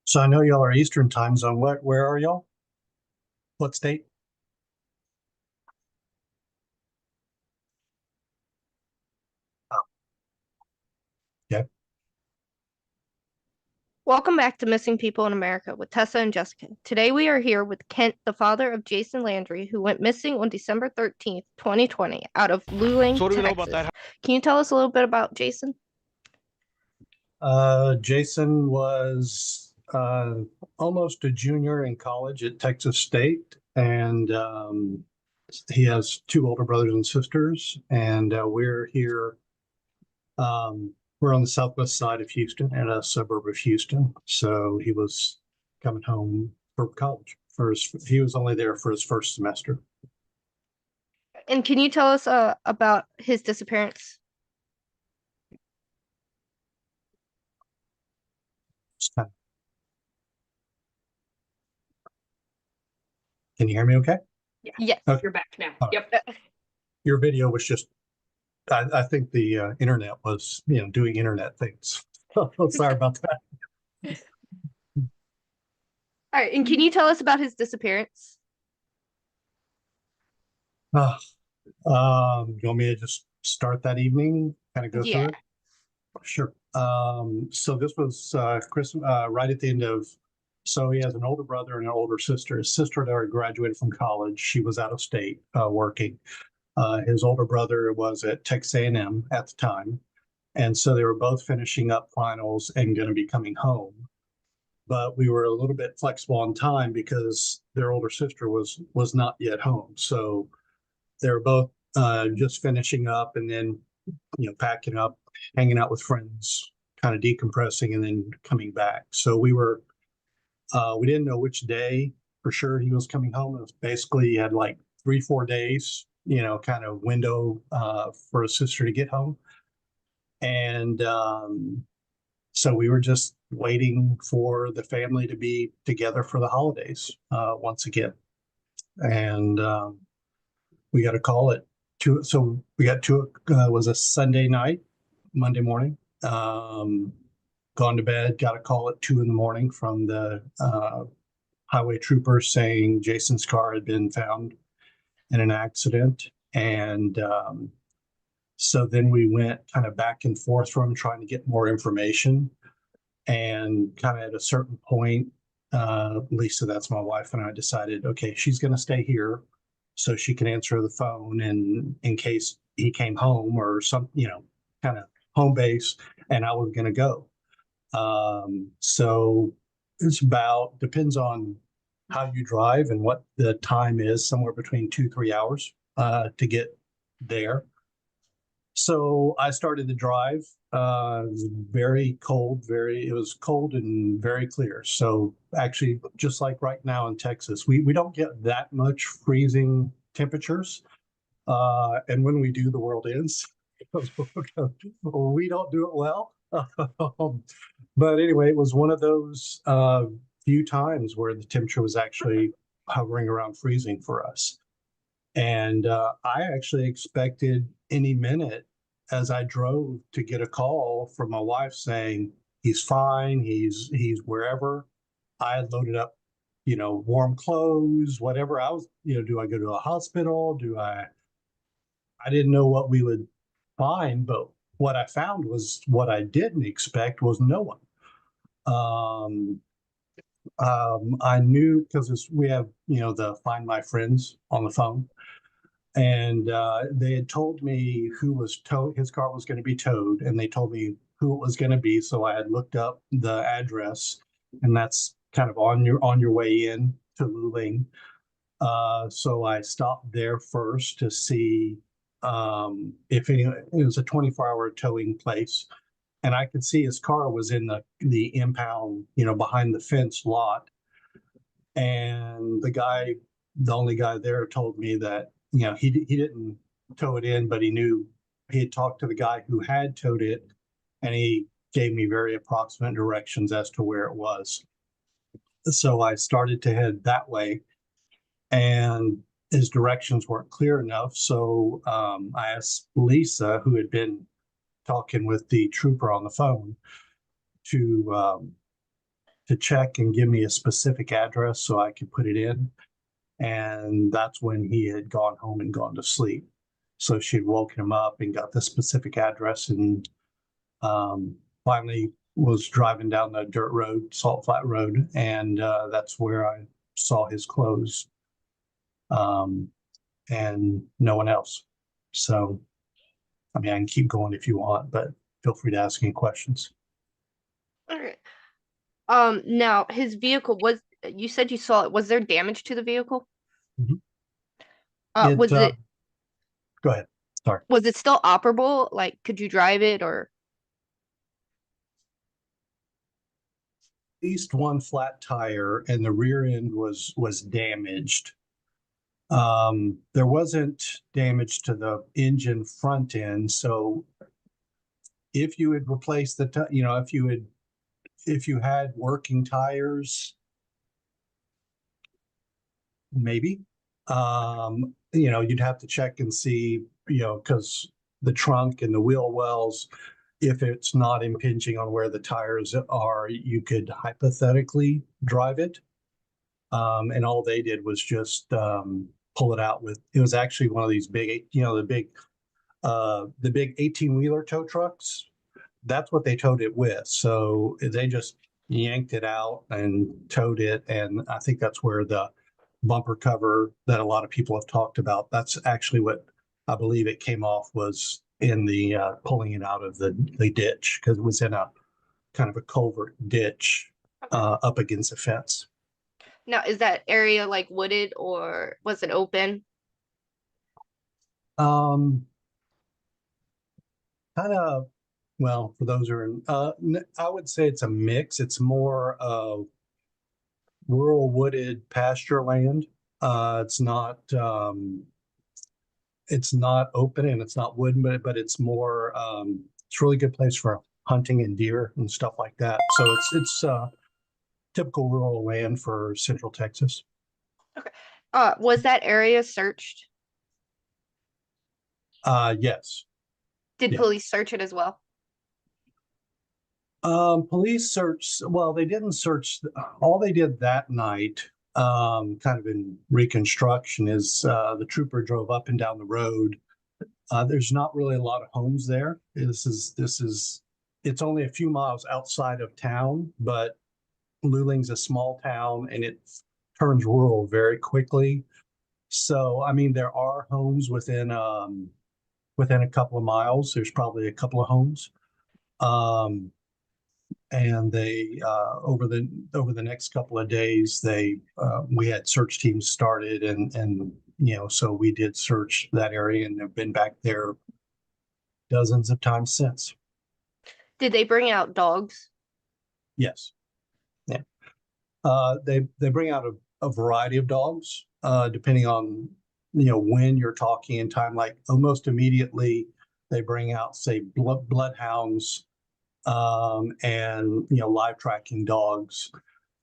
So I know y'all are Eastern time zone. Where are y'all? What state? Oh, yeah. Welcome back to Missing People in America with Tessa and Jessica. Today we are here with Kent, the father of Jason Landry, who went missing on December 13th, 2020, out of Luling, So what do we know about Texas. that? Can you tell us a little bit about Jason? Jason was almost a junior in college at Texas State, and he has two older brothers and sisters. And we're here. We're on the southwest side of Houston, in a suburb of Houston. So he was coming home for college. He was only there for his first semester. And can you tell us about his disappearance? Can you hear me okay? Yes. Okay. You're back now. All right. Yep. Your video was just, I think the internet was, doing internet things. Sorry about that. All right. And can you tell us about his disappearance? Uh, you want me to just start that evening, kind of go through Yeah. it? Sure. So this was right at the end of, so he has an older brother and an older sister. His sister had already graduated from college. She was out of state working. His older brother was at Texas A&M at the time. And so they were both finishing up finals and going to be coming home. But we were a little bit flexible on time because their older sister was not yet home. So they were both just finishing up and then, packing up, hanging out with friends, kind of decompressing and then coming back. So we didn't know which day for sure he was coming home. It was basically he had like 3, 4 days, kind of window for his sister to get home. And so we were just waiting for the family to be together for the holidays once again. And we got a call at two. So we got two, was a Sunday night, Monday morning. Gone to bed, got a call at 2 in the morning from the highway troopers saying Jason's car had been found in an accident. And so then we went kind of back and forth from trying to get more information. And kind of at a certain point, Lisa, that's my wife, and I decided, okay, she's going to stay here so she can answer the phone and in case he came home or some, kind of home base, and I was going to go. So it's about, depends on how you drive and what the time is, somewhere between 2, 3 hours to get there. So I started the drive. It was very cold, it was cold and very clear. So actually, just like right now in Texas, we don't get that much freezing temperatures. And when we do, the world ends. We don't do it well. But anyway, it was one of those few times where the temperature was actually hovering around freezing for us. And I actually expected any minute as I drove to get a call from my wife saying he's fine, he's wherever. I had loaded up, warm clothes, whatever. I was, do I go to a hospital? I didn't know what we would find, but what I found was what I didn't expect was no one. I knew because we have, the Find My Friends on the phone. And they had told me who was towed, his car was going to be towed, and they told me who it was going to be. So I had looked up the address, and that's kind of on your way in to Luling. So I stopped there first to see if any. It was a 24-hour towing place, and I could see his car was in the impound, behind the fence lot. And the only guy there told me that, he didn't tow it in, but he knew he had talked to the guy who had towed it, and he gave me very approximate directions as to where it was. So I started to head that way, and his directions weren't clear enough. So I asked Lisa, who had been talking with the trooper on the phone, to to check and give me a specific address so I could put it in. And that's when he had gone home and gone to sleep. So she'd woken him up and got the specific address, and finally was driving down the dirt road, Salt Flat Road, and that's where I saw his clothes, um, and no one else. So, I mean, I can keep going if you want, but feel free to ask any questions. Okay. Now his vehicle was, you said you saw it. Was there damage to the vehicle? Mhm. It, Was it go ahead. Sorry. was it still operable? Like, could you drive it or? At least one flat tire, and the rear end was damaged. There wasn't damage to the engine front end, so if you had replaced if you had working tires, maybe. You'd have to check and see, because the trunk and the wheel wells, if it's not impinging on where the tires are, you could hypothetically drive it. And all they did was just pull it out with. It was actually one of these big, the big 18-wheeler tow trucks. That's what they towed it with. So they just yanked it out and towed it. And I think that's where the bumper cover that a lot of people have talked about, that's actually what I believe it came off, was in the pulling it out of the ditch, because it was in a kind of a culvert ditch up against a fence. Now, is that area like wooded or was it open? Um, Kind of, well, for those who are in, I would say it's a mix. It's more rural wooded pasture land. It's not open and it's not wooden, but it's more, it's a really good place for hunting and deer and stuff like that. So it's typical rural land for Central Texas. Okay. Was that area searched? Yes. Did Yeah. police search it as well? Police searched, well, they didn't search, all they did that night, kind of in reconstruction, is the trooper drove up and down the road. There's not really a lot of homes there. It's only a few miles outside of town, but Luling's a small town and it turns rural very quickly. So, I mean, there are homes within a couple of miles. There's probably a couple of homes. Um, and they over the next couple of days, we had search teams started, and so we did search that area and have been back there dozens of times since. Did they bring out dogs? Yes. Yeah. They bring out a variety of dogs, depending on when you're talking in time. Like almost immediately, they bring out, say, bloodhounds, and live tracking dogs,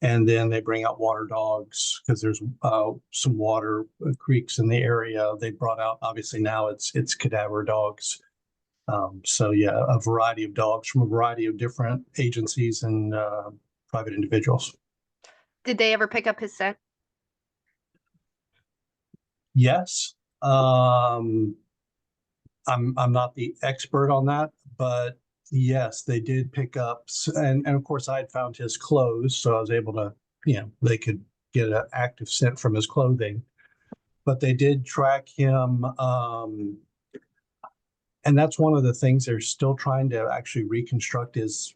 and then they bring out water dogs because there's some water creeks in the area. They brought out, obviously now it's cadaver dogs. So yeah, a variety of dogs from a variety of different agencies and private individuals. Did they ever pick up his scent? Yes. I'm not the expert on that, but yes, they did pick up, and of course I had found his clothes, so I was able to, they could get an active scent from his clothing. But they did track him, and that's one of the things they're still trying to actually reconstruct, is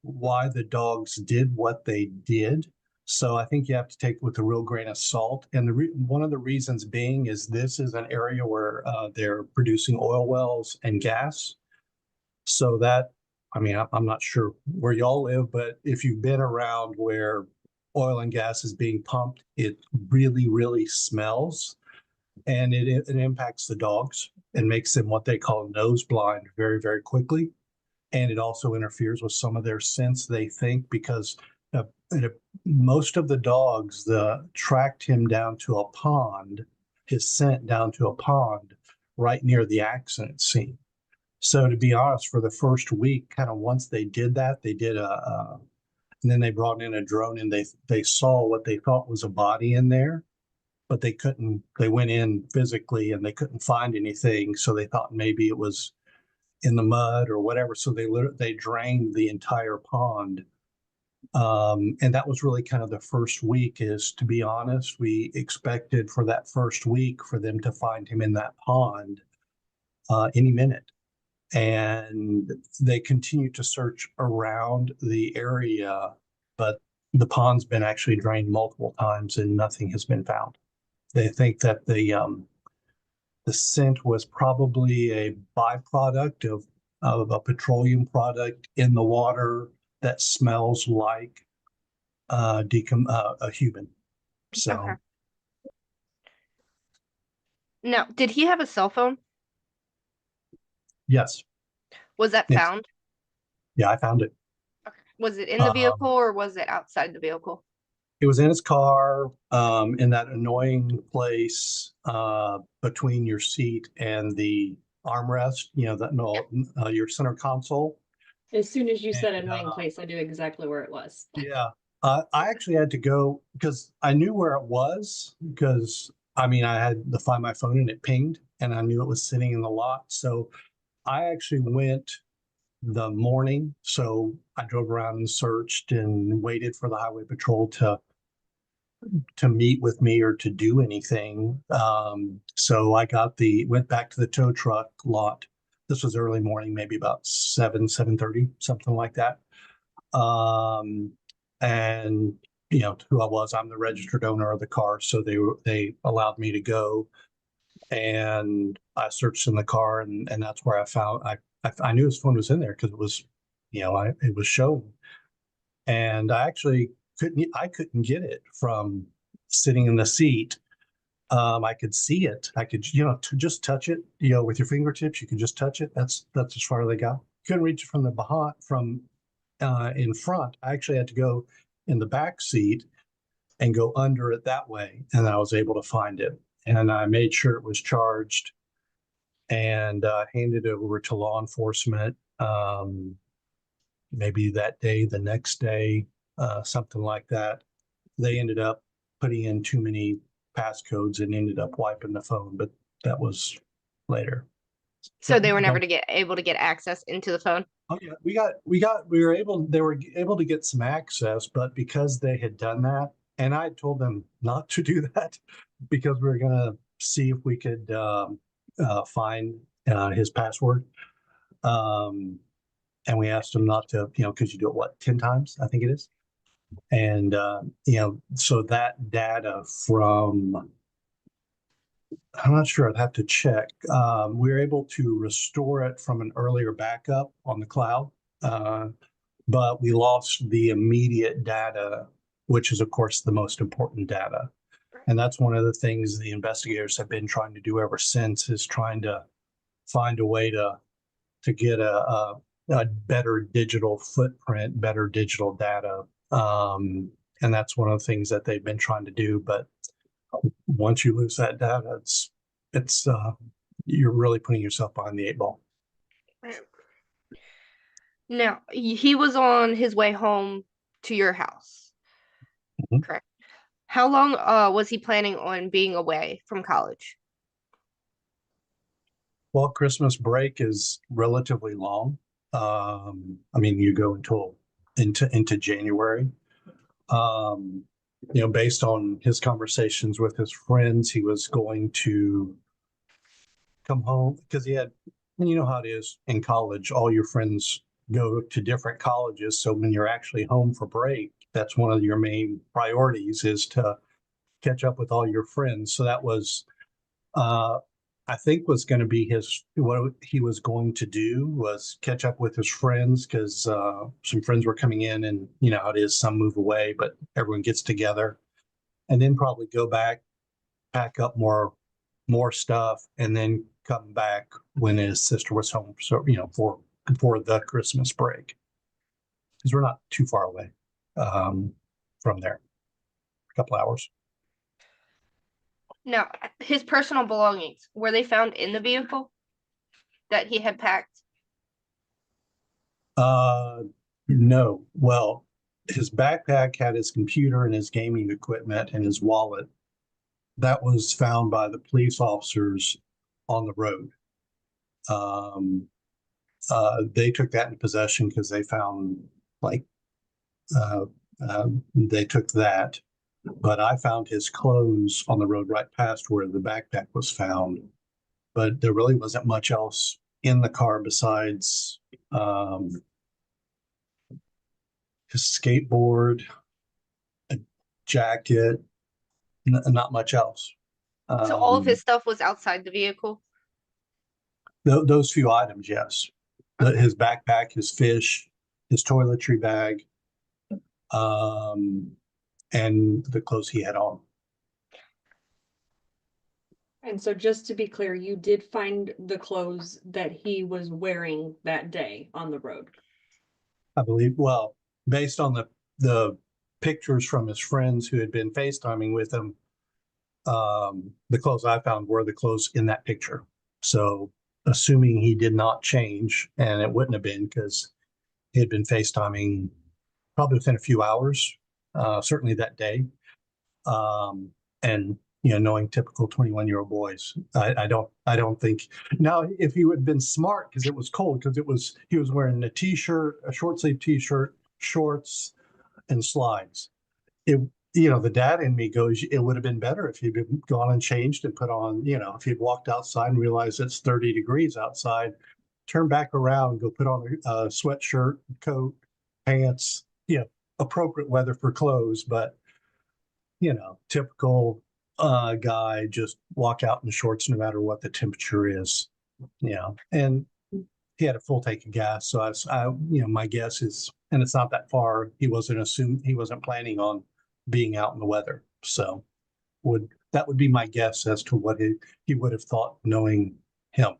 why the dogs did what they did. So I think you have to take it with a real grain of salt. And one of the reasons being is this is an area where they're producing oil wells and gas. So that, I mean, I'm not sure where y'all live, but if you've been around where oil and gas is being pumped, it really, really smells, and it impacts the dogs and makes them what they call nose blind very, very quickly. And it also interferes with some of their sense, they think, because uh, most of the dogs tracked him down to a pond, his scent down to a pond right near the accident scene. So to be honest, for the first week, kind of once they did that, they did And then they brought in a drone and they saw what they thought was a body in there, but they went in physically and they couldn't find anything. So they thought maybe it was in the mud or whatever. So they drained the entire pond. And that was really kind of the first week. Is, to be honest, we expected for that first week for them to find him in that pond any minute. And they continue to search around the area, but the pond's been actually drained multiple times and nothing has been found. They think that the scent was probably a byproduct of a petroleum product in the water that smells like a human. So Okay. Now, did he have a cell phone? yes, Was that it's found? yeah, I found it. Okay. Was it in the vehicle Um, or was it outside the vehicle? it was in his car, in that annoying place between your seat and the armrest. You know that no, your center console. As soon as you said And annoying place, I knew exactly where it was. yeah, I actually had to go because I knew where it was because I mean I had to find my phone and it pinged and I knew it was sitting in the lot. So I actually went the morning. So I drove around and searched and waited for the highway patrol to meet with me or to do anything. So I went back to the tow truck lot. This was early morning, maybe about 7:30, something like that. And you know who I was. I'm the registered owner of the car, so they allowed me to go, and I searched in the car, and that's where I knew his phone was in there because it was, it was shown, and I couldn't get it from sitting in the seat. I could see it. I could, to just touch it, with your fingertips, you could just touch it. That's as far as they got. Couldn't reach it from the behind, from in front. I actually had to go in the back seat and go under it that way, and I was able to find it. And I made sure it was charged and handed it over to law enforcement. Maybe that day, the next day, something like that. They ended up putting in too many passcodes and ended up wiping the phone, but that was later. So they were never able to get access into the phone. Oh yeah, they were able to get some access, but because they had done that, and I told them not to do that because we were gonna see if we could find his password. Um, and we asked him not to, because you do it, what, 10 times, I think it is. And, so that data from, I'm not sure, I'd have to check. We were able to restore it from an earlier backup on the cloud, but we lost the immediate data, which is, of course, the most important data. And that's one of the things the investigators have been trying to do ever since, is trying to find a way to get a better digital footprint, better digital data. And that's one of the things that they've been trying to do. But once you lose that data, it's you're really putting yourself behind the eight ball. Now, he was on his way home to your house, correct? How long was he planning on being away from college? Well, Christmas break is relatively long. I mean, you go into January. Based on his conversations with his friends, he was going to come home because you know how it is in college, all your friends go to different colleges. So when you're actually home for break, that's one of your main priorities, is to catch up with all your friends. So that was, I think, was going to be what he was going to do, was catch up with his friends, because some friends were coming in, and you know how it is, some move away, but everyone gets together, and then probably go back, pack up more stuff, and then come back when his sister was home. So, for the Christmas break, because we're not too far away from there, a couple hours. Now, his personal belongings, were they found in the vehicle that he had packed? No. Well, his backpack had his computer and his gaming equipment and his wallet. That was found by the police officers on the road. They took that into possession because they found like they took that. But I found his clothes on the road right past where the backpack was found. But there really wasn't much else in the car besides his skateboard, a jacket, not much else. So all of his stuff was outside the vehicle? Those few items, yes. His backpack, his fish, his toiletry bag, and the clothes he had on. And so just to be clear, you did find the clothes that he was wearing that day on the road. I believe, well, based on the pictures from his friends who had been FaceTiming with him, the clothes I found were the clothes in that picture. So assuming he did not change, and it wouldn't have been because he had been FaceTiming probably within a few hours, certainly that day. And knowing typical 21-year-old boys, I don't think now if he would have been smart because it was cold because he was wearing a t-shirt, a short sleeve t-shirt, shorts, and slides. The dad in me goes, it would have been better if he'd gone and changed and put on, if he'd walked outside and realized it's 30 degrees outside, turn back around, go put on a sweatshirt, coat, pants, appropriate weather for clothes, but typical guy just walk out in shorts no matter what the temperature is, and he had a full tank of gas. So my guess is, and it's not that far, he wasn't planning on being out in the weather. So that would be my guess as to what he would have thought knowing him.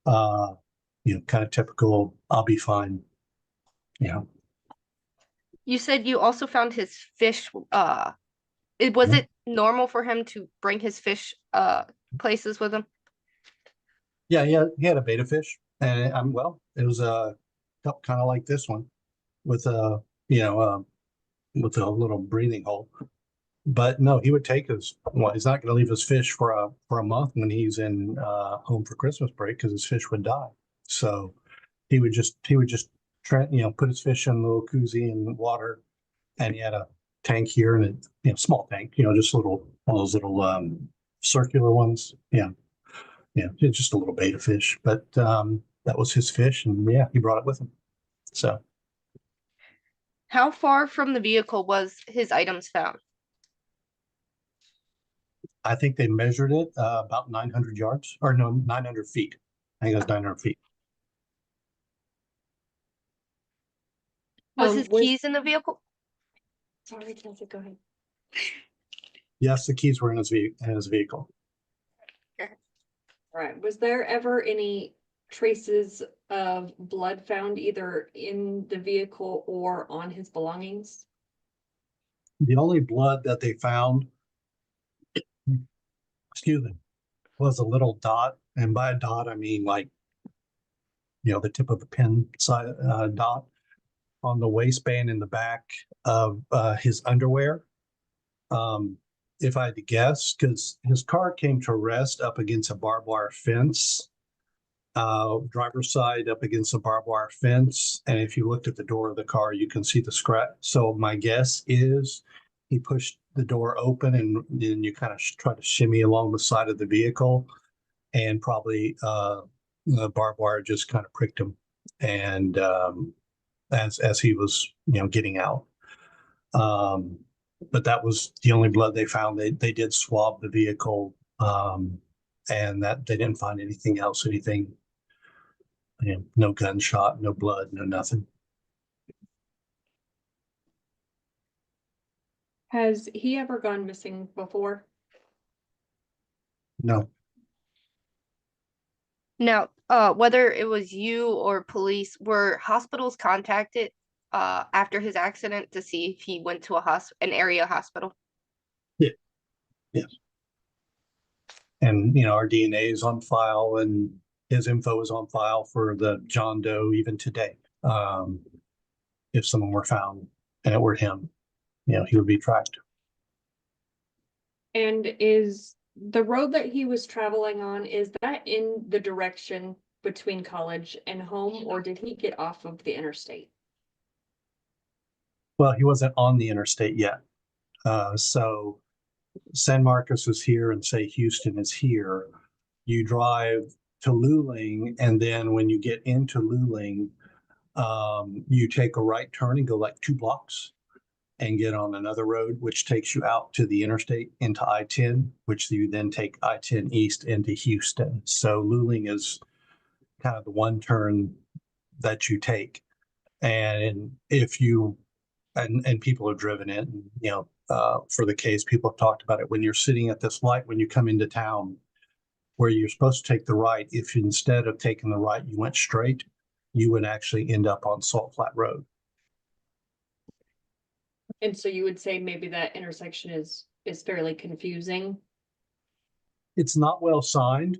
Kind of typical, I'll be fine. You said you also found his fish. Was it normal for him to bring his fish places with him? Yeah, he had a betta fish, and it was kind of like this one with a with a little breathing hole. But no, he would take he's not going to leave his fish for a month when he's in home for Christmas break because his fish would die. So he would just put his fish in a little koozie and water, and he had a tank here and a small tank, just one of those little circular ones. Yeah, it's just a little betta fish, but that was his fish, and he brought it with him. So, how far from the vehicle was his items found? I think they measured it about 900 yards, or no, 900 feet. I think it was 900 feet. Was his keys in the vehicle? Sorry, Kelsey, go ahead. Yes, the keys were in his vehicle. All right. Was there ever any traces of blood found either in the vehicle or on his belongings? The only blood that they found, was a little dot, and by a dot I mean like the tip of a pin size dot on the waistband in the back of his underwear. If I had to guess, because his car came to rest up against a barbed wire fence, driver's side up against a barbed wire fence, and if you looked at the door of the car, you can see the scratch. So my guess is he pushed the door open, and then you kind of try to shimmy along the side of the vehicle, and probably the barbed wire just kind of pricked him, and as he was getting out. But that was the only blood they found. They did swab the vehicle, and that they didn't find anything else, no gunshot, no blood, no nothing. Has he ever gone missing before? No. Now, whether it was you or police, were hospitals contacted after his accident to see if he went to an area hospital? Yeah. Yes. And our DNA is on file, and his info is on file for the John Doe even today. If someone were found and it were him, he would be tracked. And is the road that he was traveling on, is that in the direction between college and home, or did he get off of the interstate? Well, he wasn't on the interstate yet. So San Marcos is here and say Houston is here. You drive to Luling, and then when you get into Luling, you take a right turn and go like 2 blocks and get on another road, which takes you out to the interstate into I-10, which you then take I-10 east into Houston. So Luling is kind of the one turn that you take. And if you, and people have driven it, and, for the case, people have talked about it. When you're sitting at this light, when you come into town, where you're supposed to take the right, if instead of taking the right, you went straight, you would actually end up on Salt Flat Road. And so you would say maybe that intersection is fairly confusing. It's not well signed.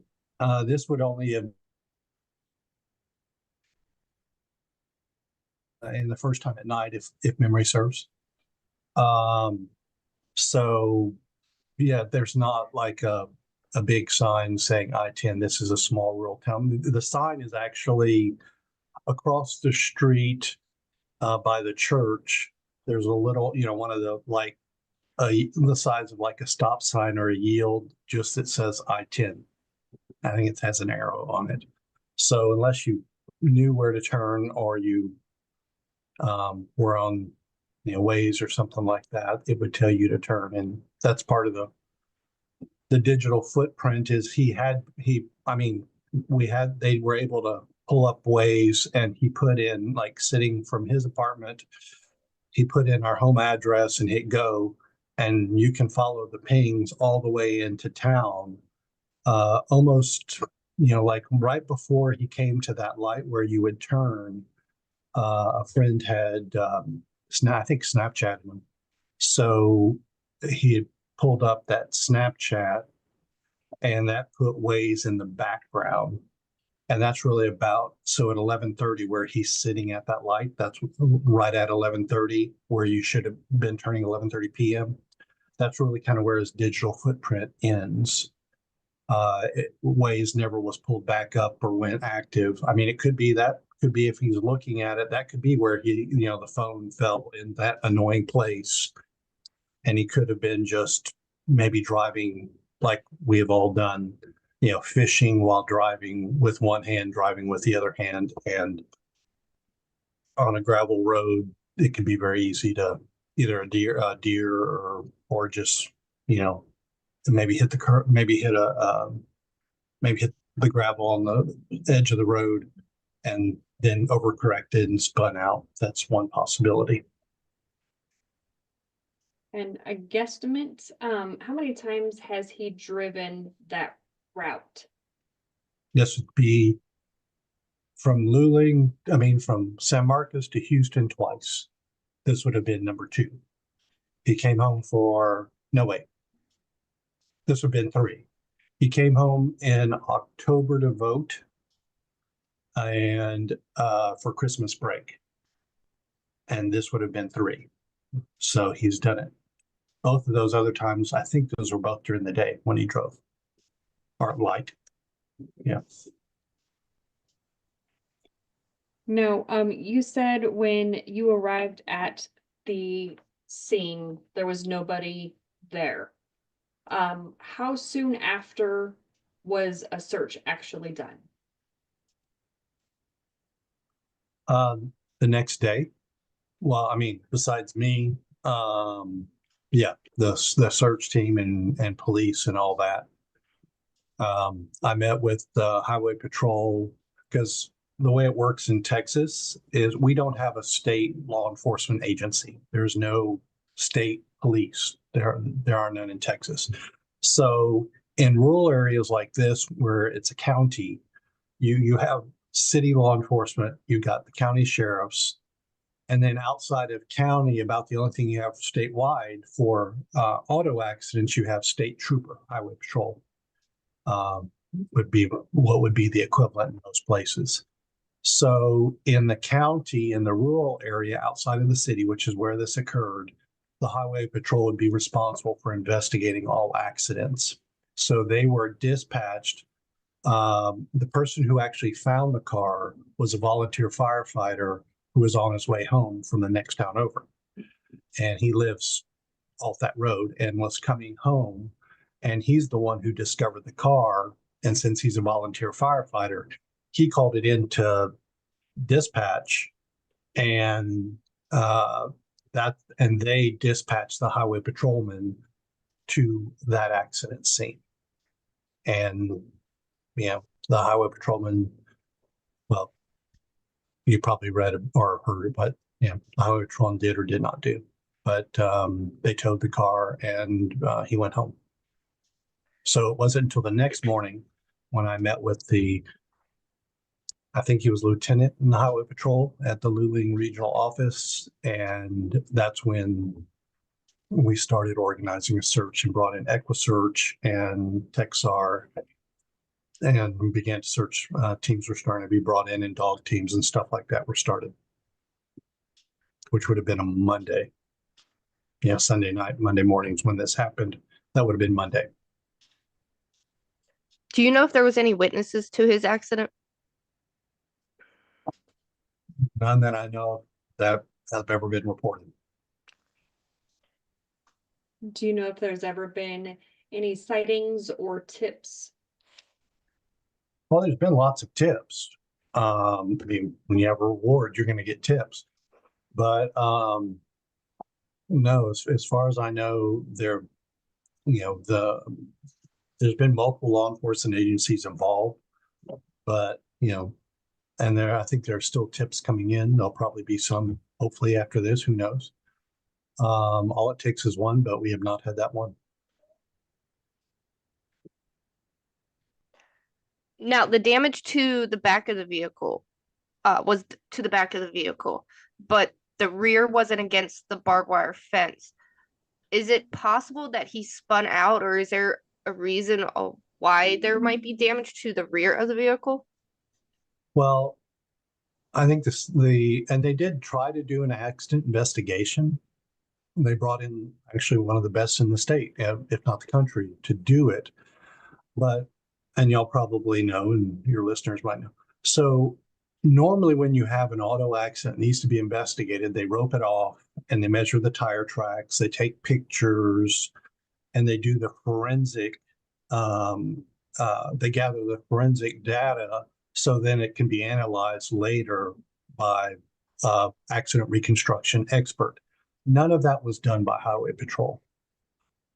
This would only have in the first time at night, if memory serves. So yeah, there's not like a big sign saying I-10, this is a small rural town. The sign is actually across the street by the church. There's a little, one of the like the size of like a stop sign or a yield, just that says I-10. I think it has an arrow on it. So unless you knew where to turn, or you were on Waze or something like that, it would tell you to turn. And that's part of the digital footprint. Is they were able to pull up Waze, and he put in, like, sitting from his apartment, he put in our home address and hit go, and you can follow the pings all the way into town. Almost, like right before he came to that light where you would turn, a friend had, I think, Snapchatted him. So he had pulled up that Snapchat, and that put Waze in the background. And that's really about, so at 11:30 where he's sitting at that light, that's right at 11:30 where you should have been turning 11:30 p.m. That's really kind of where his digital footprint ends. Waze never was pulled back up or went active. I mean, it could be if he's looking at it, that could be where the phone fell in that annoying place, and he could have been just maybe driving like we have all done, fishing while driving with one hand, driving with the other hand, and on a gravel road, it can be very easy to either a deer, or just, maybe hit maybe hit the gravel on the edge of the road and then overcorrected and spun out. That's one possibility. And a guesstimate, how many times has he driven that route? This would be from from San Marcos to Houston twice. This would have been number 2. He came home this would have been 3. He came home in October to vote, and for Christmas break. And this would have been 3. So he's done it. Both of those other times, I think those were both during the day when he drove, or light. Yeah. No, you said when you arrived at the scene, there was nobody there. How soon after was a search actually done? The next day. Well, I mean, besides me, yeah, the search team and police and all that. I met with the highway patrol, because the way it works in Texas is we don't have a state law enforcement agency. There's no state police. There are none in Texas. So in rural areas like this, where it's a county, you have city law enforcement, you got the county sheriffs, and then outside of county, about the only thing you have statewide for auto accidents, you have state trooper, highway patrol, would be what would be the equivalent in most places. So in the county, in the rural area outside of the city, which is where this occurred, the highway patrol would be responsible for investigating all accidents. So they were dispatched. The person who actually found the car was a volunteer firefighter who was on his way home from the next town over. And he lives off that road and was coming home. And he's the one who discovered the car. And since he's a volunteer firefighter, he called it into dispatch, and they dispatched the highway patrolman to that accident scene. And the highway patrolman, well, you probably read or heard what the highway patrolman did or did not do, but they towed the car and he went home. So it wasn't until the next morning when I met with I think he was lieutenant in the highway patrol at the Luling regional office. And that's when we started organizing a search and brought in EquiSearch and Texar and we began to search. Teams were starting to be brought in and dog teams and stuff like that were started, which would have been a Monday. Sunday night, Monday mornings when this happened. That would have been Monday. Do you know if there was any witnesses to his accident? None that I know that have ever been reported. Do you know if there's ever been any sightings or tips? Well, there's been lots of tips. I mean, when you have a reward, you're going to get tips. But no, as far as I know, there's been multiple law enforcement agencies involved, but and I think there are still tips coming in. There'll probably be some, hopefully after this, who knows? All it takes is one, but we have not had that one. Now, the damage to the back of the vehicle was to the back of the vehicle, but the rear wasn't against the barbed wire fence. Is it possible that he spun out, or is there a reason of why there might be damage to the rear of the vehicle? Well, I think and they did try to do an accident investigation. They brought in actually one of the best in the state, if not the country, to do it. And y'all probably know, and your listeners might know. So normally when you have an auto accident, it needs to be investigated. They rope it off and they measure the tire tracks. They take pictures and they do the forensic. They gather the forensic data so then it can be analyzed later by accident reconstruction expert. None of that was done by Highway Patrol.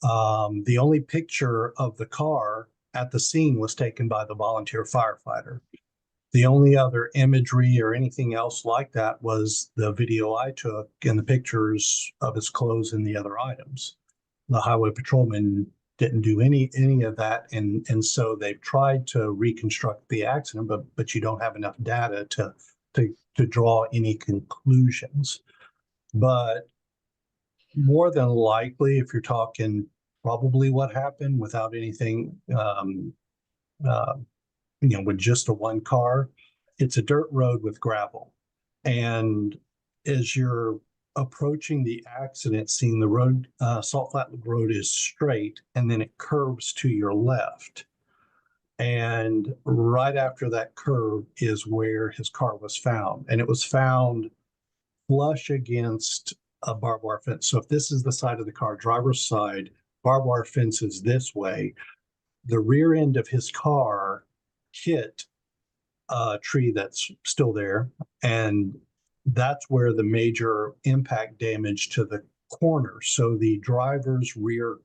The only picture of the car at the scene was taken by the volunteer firefighter. The only other imagery or anything else like that was the video I took and the pictures of his clothes and the other items. The highway patrolman didn't do any of that, and so they've tried to reconstruct the accident, but you don't have enough data to draw any conclusions. But more than likely, if you're talking probably what happened without anything, with just a one car, it's a dirt road with gravel. And as you're approaching the accident scene, the road, Salt Flat Road is straight and then it curves to your left. And right after that curve is where his car was found. And it was found flush against a barbed wire fence. So if this is the side of the car, driver's side, barbed wire fence is this way, the rear end of his car hit a tree that's still there. And that's where the major impact damage to the corner. So the driver's rear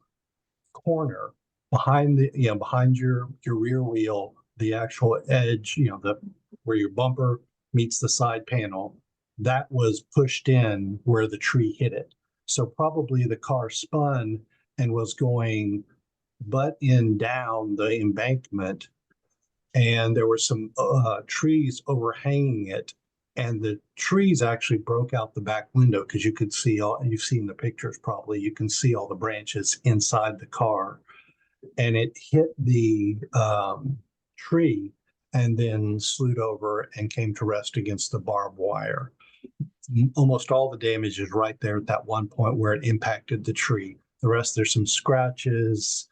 corner behind your rear wheel, the actual edge, where your bumper meets the side panel, that was pushed in where the tree hit it. So probably the car spun and was going butt end down the embankment, and there were some trees overhanging it, and the trees actually broke out the back window because you could see you've seen the pictures probably, you can see all the branches inside the car, and it hit the tree and then slewed over and came to rest against the barbed wire. Almost all the damage is right there at that one point where it impacted the tree. The rest, there's some scratches,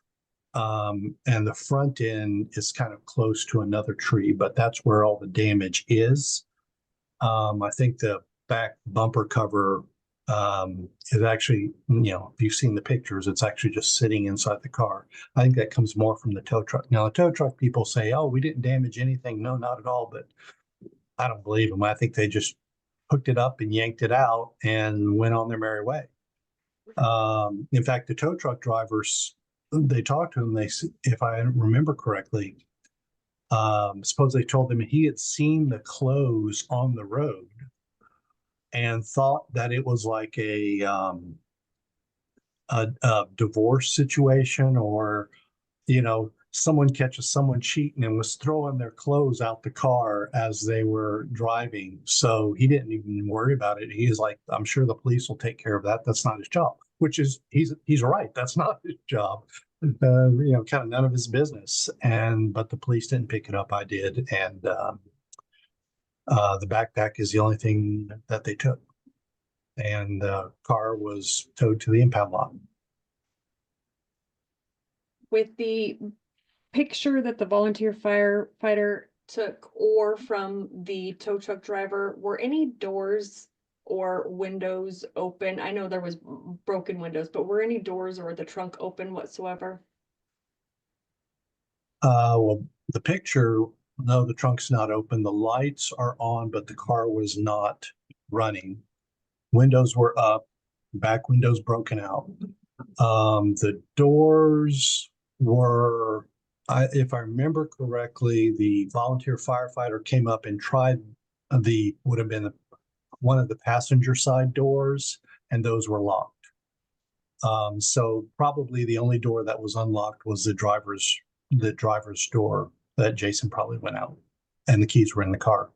and the front end is kind of close to another tree, but that's where all the damage is. I think the back bumper cover is actually, if you've seen the pictures, it's actually just sitting inside the car. I think that comes more from the tow truck. Now, the tow truck people say, oh, we didn't damage anything. No, not at all. But I don't believe them. I think they just hooked it up and yanked it out and went on their merry way. In fact, the tow truck drivers, they talked to him. If I remember correctly, suppose they told him he had seen the clothes on the road and thought that it was like a divorce situation, or someone catches someone cheating and was throwing their clothes out the car as they were driving. So he didn't even worry about it. He is like, I'm sure the police will take care of that. That's not his job, which is, he's right. That's not his job. Kind of none of his business. But the police didn't pick it up. I did. And the backpack is the only thing that they took. And the car was towed to the impound lot. With the picture that the volunteer firefighter took, or from the tow truck driver, were any doors or windows open? I know there was broken windows, but were any doors or the trunk open whatsoever? Well, the picture, no, the trunk's not open. The lights are on, but the car was not running. Windows were up, back windows broken out. The doors were, if I remember correctly, the volunteer firefighter came up and tried would have been one of the passenger side doors, and those were locked. So probably the only door that was unlocked was the driver's door that Jason probably went out, and the keys were in the car,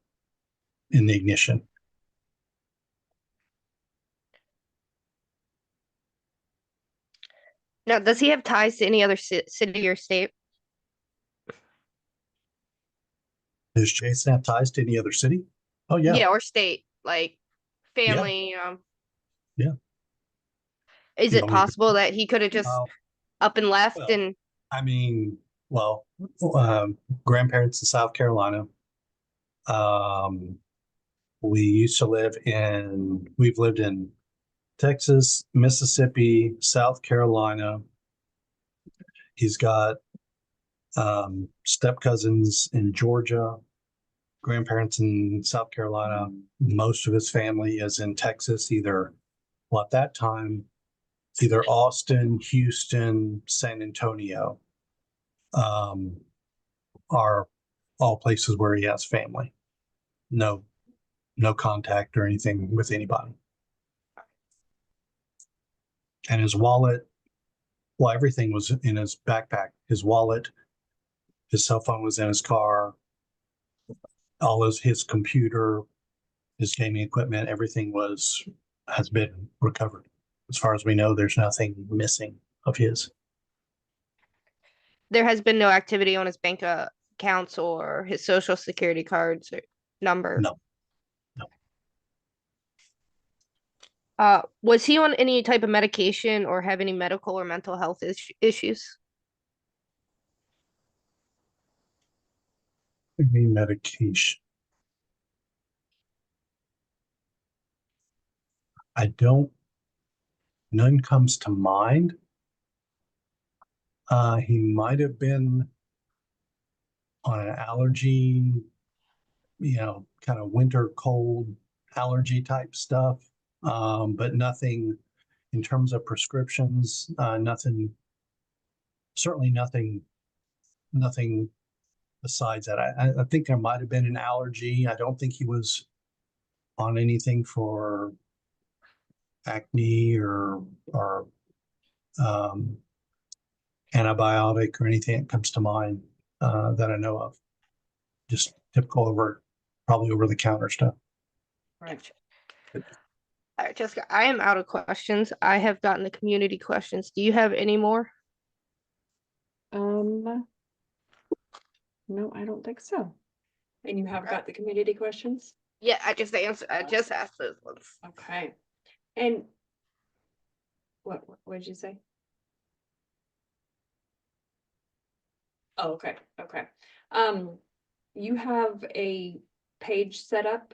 in the ignition. Now, does he have ties to any other city or state? Does Jason have ties to any other city? Oh yeah. Yeah, or state, like family. Yeah. Is You it want me to- possible that he could have just Uh, up and left well, and I mean, well, grandparents in South Carolina. We've lived in Texas, Mississippi, South Carolina. He's got step cousins in Georgia, grandparents in South Carolina. Most of his family is in Texas, at that time, either Austin, Houston, San Antonio, are all places where he has family. No contact or anything with anybody. And his wallet, well, everything was in his backpack. His wallet, his cell phone was in his car, all his computer, his gaming equipment, everything has been recovered. As far as we know, there's nothing missing of his. there has been no activity on his bank accounts or his social security cards or number? No. Was he on any type of medication or have any medical or mental health issues? Any medication? None comes to mind. He might have been on an allergy, kind of winter cold allergy type stuff. But nothing in terms of prescriptions, certainly nothing besides that. I think there might have been an allergy. I don't think he was on anything for acne or antibiotic or anything that comes to mind that I know of. Just typical probably over the counter stuff. Right. All right, Jessica, I am out of questions. I have gotten the community questions. Do you have any more? No, I don't think so. And you have Okay. got the community questions? Yeah, I just asked those ones. Okay. And what did you say? Oh, okay, okay. You have a page set up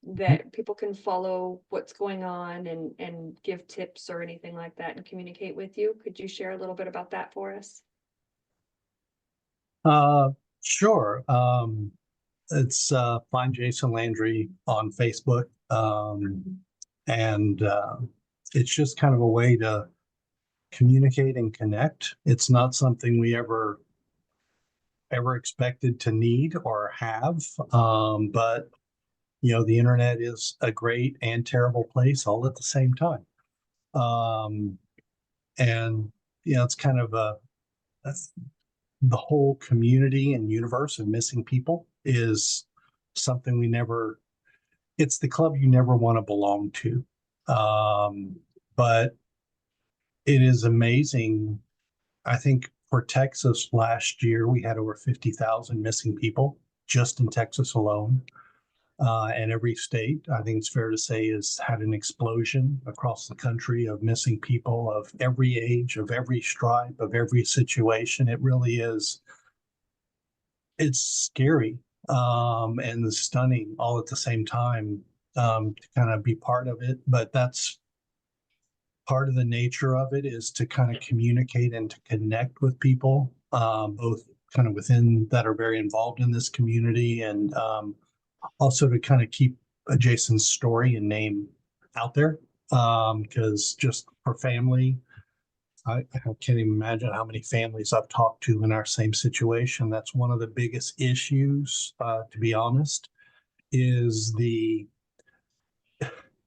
that people can follow what's going on and give tips or anything like that and communicate with you. Could you share a little bit about that for us? Sure. It's find Jason Landry on Facebook. And it's just kind of a way to communicate and connect. It's not something we ever expected to need or have. But the internet is a great and terrible place all at the same time. And it's kind of the whole community and universe of missing people is something it's the club you never want to belong to. But it is amazing. I think for Texas last year, we had over 50,000 missing people just in Texas alone. And every state, I think it's fair to say, has had an explosion across the country of missing people of every age, of every stripe, of every situation. It really is. It's scary and stunning all at the same time to kind of be part of it. But that's part of the nature of it, is to kind of communicate and to connect with people, both kind of within that are very involved in this community, and also to kind of keep Jason's story and name out there. Because just for family, I can't even imagine how many families I've talked to in our same situation. That's one of the biggest issues, to be honest, is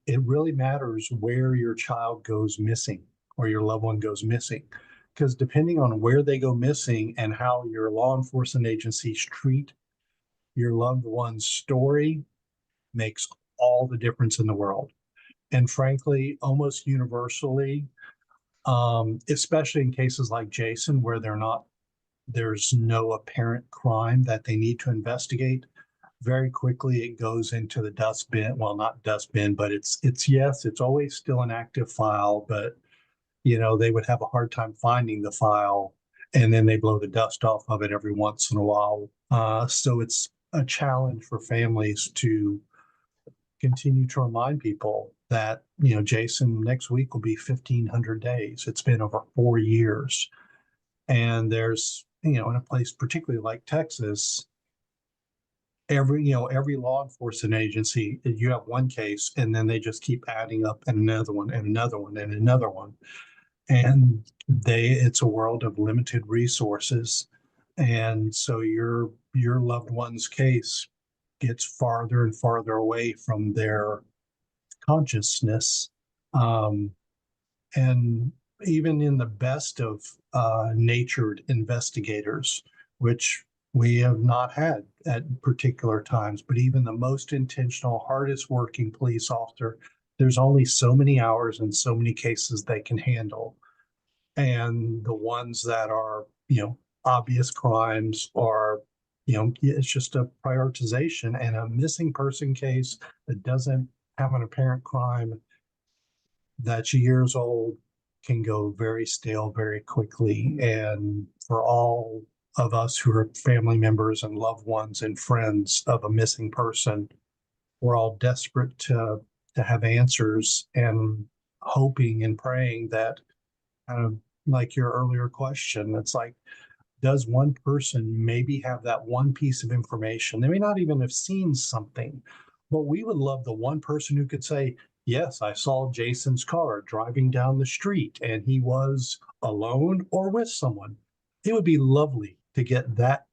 it really matters where your child goes missing or your loved one goes missing. Because depending on where they go missing and how your law enforcement agencies treat your loved one's story makes all the difference in the world. And frankly, almost universally, especially in cases like Jason, where there's no apparent crime that they need to investigate, very quickly it goes into the dustbin. Well, not dustbin, but it's always still an active file, but they would have a hard time finding the file, and then they blow the dust off of it every once in a while. So it's a challenge for families to continue to remind people that, Jason, next week will be 1,500 days. It's been over 4 years. And there's, in a place particularly like Texas, every law enforcement agency, you have one case and then they just keep adding up, and another one and another one and another one. And it's a world of limited resources. And so your loved one's case gets farther and farther away from their consciousness. And even in the best of natured investigators, which we have not had at particular times, but even the most intentional, hardest working police officer, there's only so many hours and so many cases they can handle. And the ones that are, obvious crimes are, it's just a prioritization. And a missing person case that doesn't have an apparent crime that's years old can go very stale very quickly. And for all of us who are family members and loved ones and friends of a missing person, we're all desperate to have answers, and hoping and praying that, kind of like your earlier question, it's like, does one person maybe have that one piece of information? They may not even have seen something, but we would love the one person who could say, yes, I saw Jason's car driving down the street and he was alone or with someone. It would be lovely to get that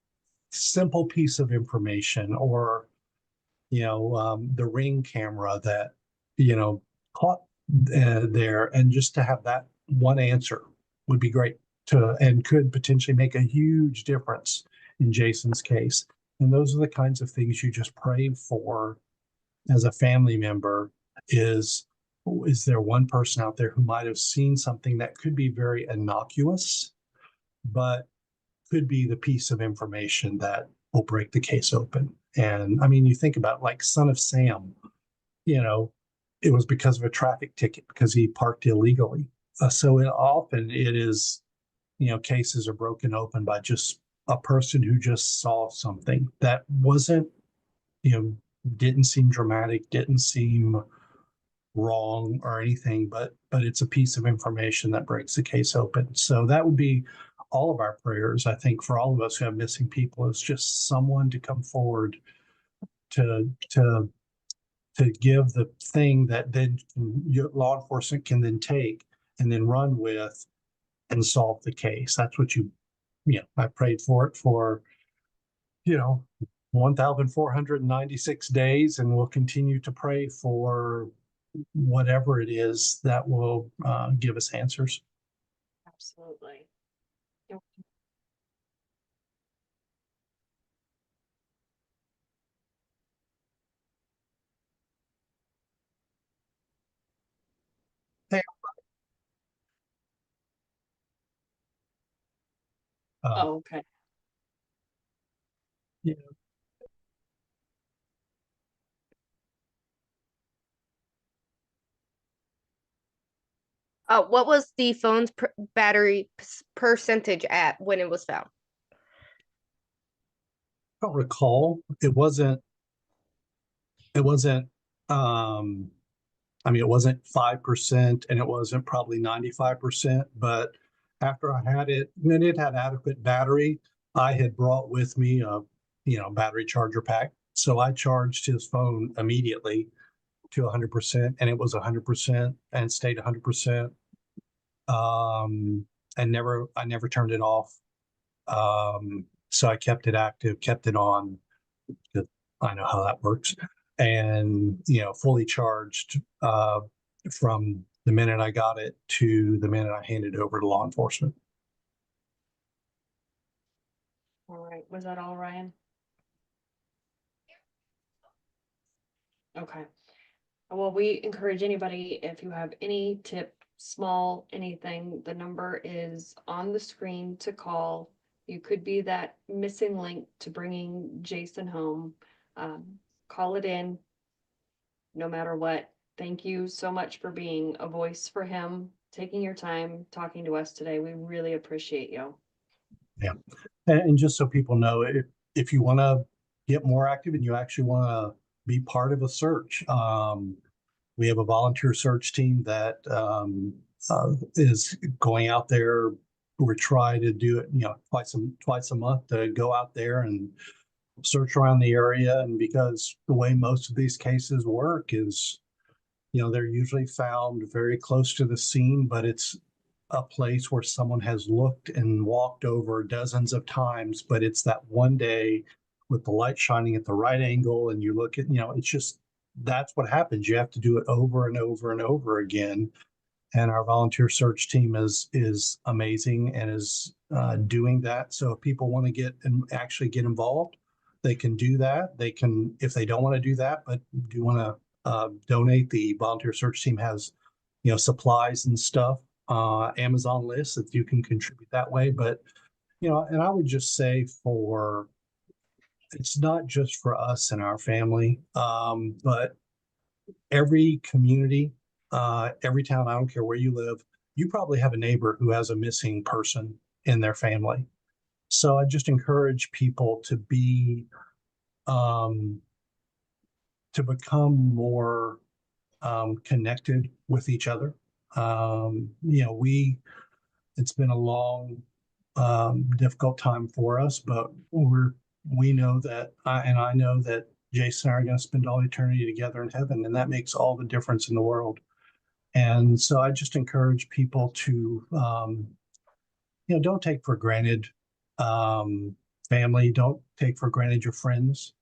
simple piece of information, or, the Ring camera that, caught there, and just to have that one answer would be great, and could potentially make a huge difference in Jason's case. And those are the kinds of things you just pray for as a family member. Is there one person out there who might have seen something that could be very innocuous, but could be the piece of information that will break the case open. And I mean, you think about like Son of Sam, you know, it was because of a traffic ticket because he parked illegally. So often it is, cases are broken open by just a person who just saw something that wasn't, didn't seem dramatic, didn't seem wrong or anything, but it's a piece of information that breaks the case open. So that would be all of our prayers, I think, for all of us who have missing people, is just someone to come forward to give the thing that then law enforcement can then take and then run with and solve the case. That's what I prayed for it for, 1,496 days, and we'll continue to pray for whatever it is that will give us answers. Absolutely. Yep. Hey, Oh, okay. yeah, What was the phone's battery percentage at when it was found? I don't recall. It wasn't I mean, it wasn't 5% and it wasn't probably 95%, but after I had it, when it had adequate battery, I had brought with me a, battery charger pack. So I charged his phone immediately to 100%, and it was 100% and stayed 100%. And I never turned it off. So I kept it active, kept it on. I know how that works, and fully charged from the minute I got it to the minute I handed it over to law enforcement. All right. Was that all, Ryan? Okay. Well, we encourage anybody, if you have any tip, small, anything, the number is on the screen to call. You could be that missing link to bringing Jason home. Call it in, no matter what. Thank you so much for being a voice for him, taking your time, talking to us today. We really appreciate you. Yeah, and just so people know, if you want to get more active and you actually want to be part of a search, we have a volunteer search team that is going out there. We try to do it, twice a month, to go out there and search around the area. And because the way most of these cases work is, they're usually found very close to the scene, but it's a place where someone has looked and walked over dozens of times, but it's that one day with the light shining at the right angle, and you look at, it's just, that's what happens. You have to do it over and over and over again. And our volunteer search team is amazing and is doing that. So if people want to get and actually get involved, they can do that. They can, if they don't want to do that, but do want to donate, the volunteer search team has, supplies and stuff, Amazon lists that you can contribute that way. But, and I would just say it's not just for us and our family, but every community, every town, I don't care where you live, you probably have a neighbor who has a missing person in their family. So I just encourage people um, to become more connected with each other. It's been a long, difficult time for us, but we know that, I know that Jason and I are going to spend all eternity together in heaven, and that makes all the difference in the world. And so I just encourage people to, don't take for granted family, don't take for granted your friends.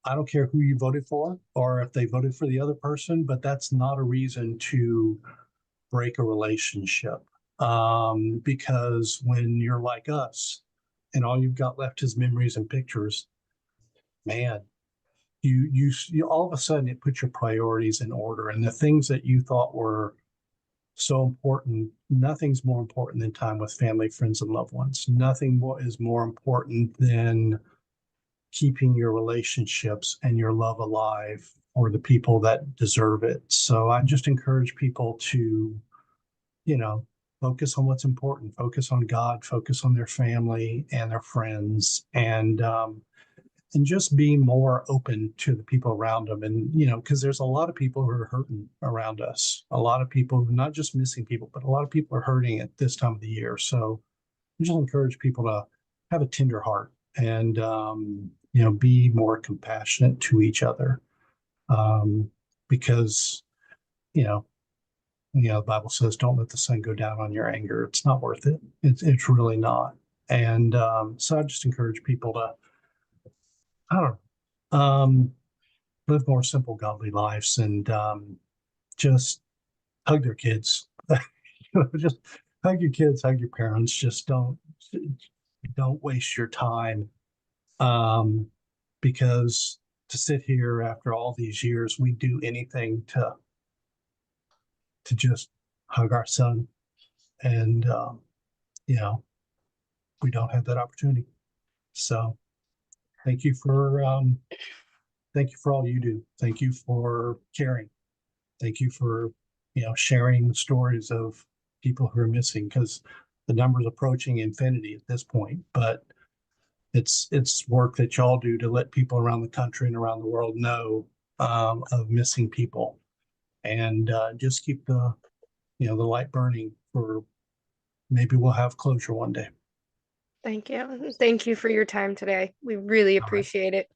I don't care who you voted for or if they voted for the other person, but that's not a reason to break a relationship. Because when you're like us and all you've got left is memories and pictures, man, you all of a sudden it puts your priorities in order, and the things that you thought were so important, nothing's more important than time with family, friends, and loved ones. Nothing more is more important than keeping your relationships and your love alive for the people that deserve it. So I just encourage people to, you know, focus on what's important, focus on God, focus on their family and their friends, and just be more open to the people around them. And, you know, because there's a lot of people who are hurting around us, a lot of people, not just missing people, but a lot of people are hurting at this time of the year. So I just encourage people to have a tender heart and, you know, be more compassionate to each other. Because, you know, the Bible says, don't let the sun go down on your anger. It's not worth it. It's really not. And so I just encourage people to, I don't know, live more simple, godly lives, and just hug their kids. Just hug your kids, hug your parents. Just don't waste your time, because to sit here after all these years, we do anything to just hug our son, and you know, we don't have that opportunity. So thank you for all you do. Thank you for caring. Thank you for, you know, sharing the stories of people who are missing, because the number's approaching infinity at this point. But it's work that y'all do to let people around the country and around the world know of missing people, and just keep the, you know, the light burning for maybe we'll have closure one day. Thank you. Thank you for your time today. We really All right. appreciate it.